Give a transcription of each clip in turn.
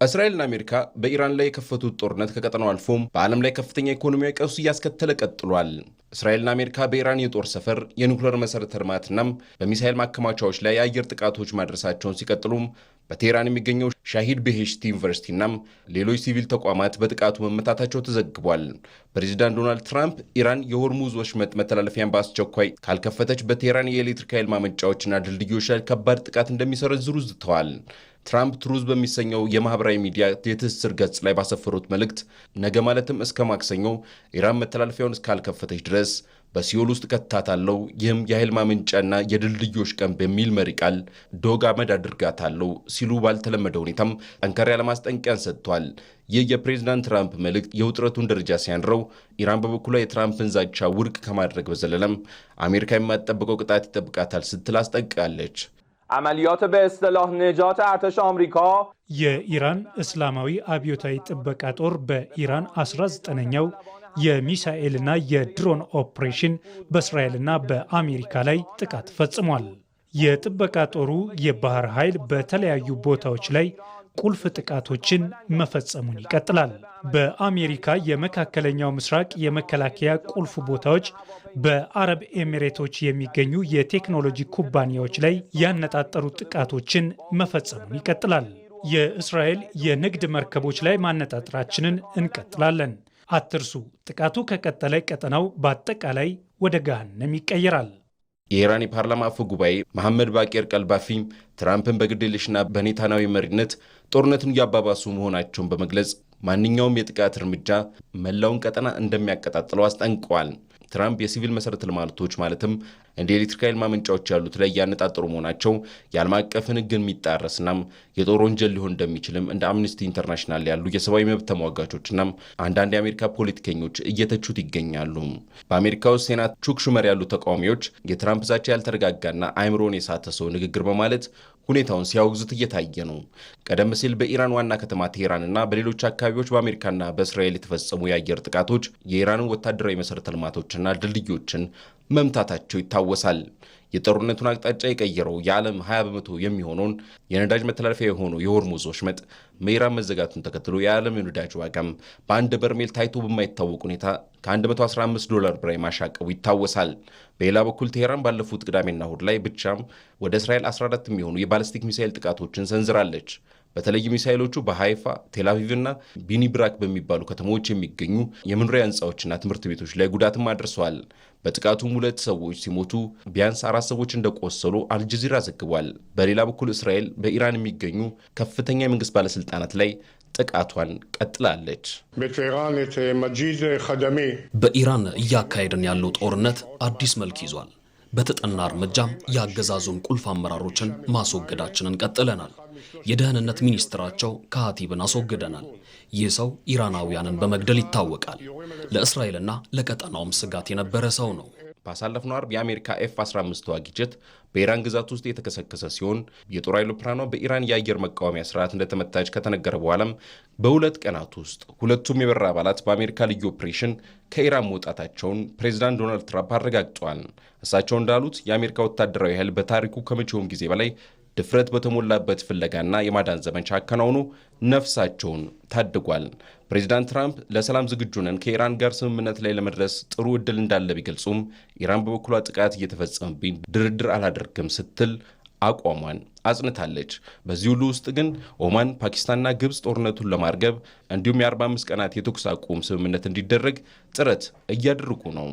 እስራኤልና አሜሪካ በኢራን ላይ የከፈቱት ጦርነት ከቀጠናው አልፎም በዓለም ላይ ከፍተኛ ኢኮኖሚያዊ ቀውስ እያስከተለ ቀጥሏል። እስራኤልና አሜሪካ በኢራን የጦር ሰፈር፣ የኒውክሌር መሠረተ ልማትናም በሚሳኤል ማከማቻዎች ላይ የአየር ጥቃቶች ማድረሳቸውን ሲቀጥሉም በቴህራን የሚገኘው ሻሂድ ቤሄሽቲ ዩኒቨርሲቲናም ሌሎች ሲቪል ተቋማት በጥቃቱ መመታታቸው ተዘግቧል። ፕሬዚዳንት ዶናልድ ትራምፕ ኢራን የሆርሙዝ ወሽመጥ መተላለፊያን በአስቸኳይ ካልከፈተች በቴህራን የኤሌክትሪክ ኃይል ማመንጫዎችና ድልድዮች ላይ ከባድ ጥቃት እንደሚሰነዝሩ ዝተዋል። ትራምፕ ትሩዝ በሚሰኘው የማህበራዊ ሚዲያ የትስስር ገጽ ላይ ባሰፈሩት መልእክት ነገ ማለትም እስከ ማክሰኞ ኢራን መተላለፊያውን እስካልከፈተች ድረስ በሲኦል ውስጥ ከታታለው፣ ይህም የኃይል ማመንጫና የድልድዮች ቀን በሚል መሪ ቃል ዶግ አመድ አድርጋታለው ሲሉ ባልተለመደ ሁኔታም ጠንከር ያለ ማስጠንቀቂያን ሰጥቷል። ይህ የፕሬዝዳንት ትራምፕ መልእክት የውጥረቱን ደረጃ ሲያንረው፣ ኢራን በበኩሏ የትራምፕን ዛቻ ውድቅ ከማድረግ በዘለለም አሜሪካ የማትጠብቀው ቅጣት ይጠብቃታል ስትል አስጠንቅቃለች። عملیات به اصطلاح نجات ارتش آمریکا የኢራን እስላማዊ አብዮታዊ ጥበቃ ጦር በኢራን 19ኛው የሚሳኤልና የድሮን ኦፕሬሽን በእስራኤልና በአሜሪካ ላይ ጥቃት ፈጽሟል። የጥበቃ ጦሩ የባህር ኃይል በተለያዩ ቦታዎች ላይ ቁልፍ ጥቃቶችን መፈጸሙን ይቀጥላል። በአሜሪካ የመካከለኛው ምስራቅ የመከላከያ ቁልፍ ቦታዎች በአረብ ኤሚሬቶች የሚገኙ የቴክኖሎጂ ኩባንያዎች ላይ ያነጣጠሩ ጥቃቶችን መፈጸሙን ይቀጥላል። የእስራኤል የንግድ መርከቦች ላይ ማነጣጠራችንን እንቀጥላለን። አትርሱ፣ ጥቃቱ ከቀጠለ ቀጠናው በአጠቃላይ ወደ ገሃነም ይቀየራል። የኢራን የፓርላማ አፈ ጉባኤ መሐመድ ባቄር ቀልባፊ ትራምፕን በግዴለሽና በኔታናዊ መሪነት ጦርነቱን እያባባሱ መሆናቸውን በመግለጽ ማንኛውም የጥቃት እርምጃ መላውን ቀጠና እንደሚያቀጣጥለው አስጠንቅቀዋል። ትራምፕ የሲቪል መሠረተ ልማቶች ማለትም እንደ ኤሌክትሪክ ኃይል ማመንጫዎች ያሉት ላይ ያነጣጠሩ መሆናቸው የዓለም አቀፍን ሕግን የሚጣረስናም የጦር ወንጀል ሊሆን እንደሚችልም እንደ አምነስቲ ኢንተርናሽናል ያሉ የሰብአዊ መብት ተሟጋቾችናም አንዳንድ የአሜሪካ ፖለቲከኞች እየተቹት ይገኛሉ። በአሜሪካ ውስጥ ሴናት ቹክ ሹመር ያሉ ተቃዋሚዎች የትራምፕ ዛቻ ያልተረጋጋና አእምሮን የሳተ ሰው ንግግር በማለት ሁኔታውን ሲያወግዙት እየታየ ነው። ቀደም ሲል በኢራን ዋና ከተማ ቴህራንና በሌሎች አካባቢዎች በአሜሪካና በእስራኤል የተፈጸሙ የአየር ጥቃቶች የኢራንን ወታደራዊ መሠረተ ልማቶችና ድልድዮችን መምታታቸው ይታወሳል። የጦርነቱን አቅጣጫ የቀየረው የዓለም 20 በመቶ የሚሆነውን የነዳጅ መተላለፊያ የሆነው የሆርሙዝ ወሽመጥ በኢራን መዘጋቱን ተከትሎ የዓለም የነዳጅ ዋጋም በአንድ በርሜል ታይቶ በማይታወቅ ሁኔታ ከ115 በላይ ማሻቀቡ ይታወሳል። በሌላ በኩል ቴህራን ባለፉት ቅዳሜና እሁድ ላይ ብቻም ወደ እስራኤል 14 የሚሆኑ የባለስቲክ ሚሳኤል ጥቃቶችን ሰንዝራለች። በተለይም ሚሳኤሎቹ በሃይፋ፣ ቴልአቪቭና ቢኒብራክ በሚባሉ ከተሞች የሚገኙ የመኖሪያ ህንፃዎችና ትምህርት ቤቶች ላይ ጉዳትም አድርሰዋል። በጥቃቱም 2 ሰዎች ሲሞቱ ቢያንስ 4 ሰዎች እንደቆሰሉ አልጀዚራ ዘግቧል። በሌላ በኩል እስራኤል በኢራን የሚገኙ ከፍተኛ የመንግስት ባለስልጣናት ላይ ጥቃቷን ቀጥላለች። በኢራን እያካሄድን ያለው ጦርነት አዲስ መልክ ይዟል። በተጠና እርምጃም የአገዛዙን ቁልፍ አመራሮችን ማስወገዳችንን ቀጥለናል። የደህንነት ሚኒስትራቸው ካቲብን አስወግደናል። ይህ ሰው ኢራናውያንን በመግደል ይታወቃል። ለእስራኤልና ለቀጠናውም ስጋት የነበረ ሰው ነው። ባሳለፍነው አርብ የአሜሪካ ኤፍ-15 ተዋጊ ጀት በኢራን ግዛት ውስጥ የተከሰከሰ ሲሆን የጦር አውሮፕላኗ በኢራን የአየር መቃወሚያ ስርዓት እንደተመታች ከተነገረ በኋላም በ2 ቀናት ውስጥ ሁለቱም የበረራ አባላት በአሜሪካ ልዩ ኦፕሬሽን ከኢራን መውጣታቸውን ፕሬዚዳንት ዶናልድ ትራምፕ አረጋግጠዋል። እሳቸው እንዳሉት የአሜሪካ ወታደራዊ ኃይል በታሪኩ ከመቼውም ጊዜ በላይ ድፍረት በተሞላበት ፍለጋና የማዳን ዘመቻ አከናውኖ ነፍሳቸውን ታድጓል። ፕሬዚዳንት ትራምፕ ለሰላም ዝግጁ ነን፣ ከኢራን ጋር ስምምነት ላይ ለመድረስ ጥሩ ዕድል እንዳለ ቢገልጹም ኢራን በበኩሏ ጥቃት እየተፈጸመብኝ ድርድር አላደርግም ስትል አቋሟን አጽንታለች። በዚህ ሁሉ ውስጥ ግን ኦማን፣ ፓኪስታንና ግብፅ ጦርነቱን ለማርገብ እንዲሁም የ45 ቀናት የተኩስ አቁም ስምምነት እንዲደረግ ጥረት እያደረጉ ነው።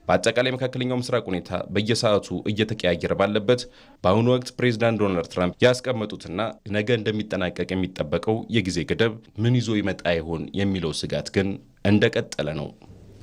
በአጠቃላይ መካከለኛው ምስራቅ ሁኔታ በየሰዓቱ እየተቀያየረ ባለበት በአሁኑ ወቅት ፕሬዚዳንት ዶናልድ ትራምፕ ያስቀመጡትና ነገ እንደሚጠናቀቅ የሚጠበቀው የጊዜ ገደብ ምን ይዞ ይመጣ ይሆን የሚለው ስጋት ግን እንደቀጠለ ነው።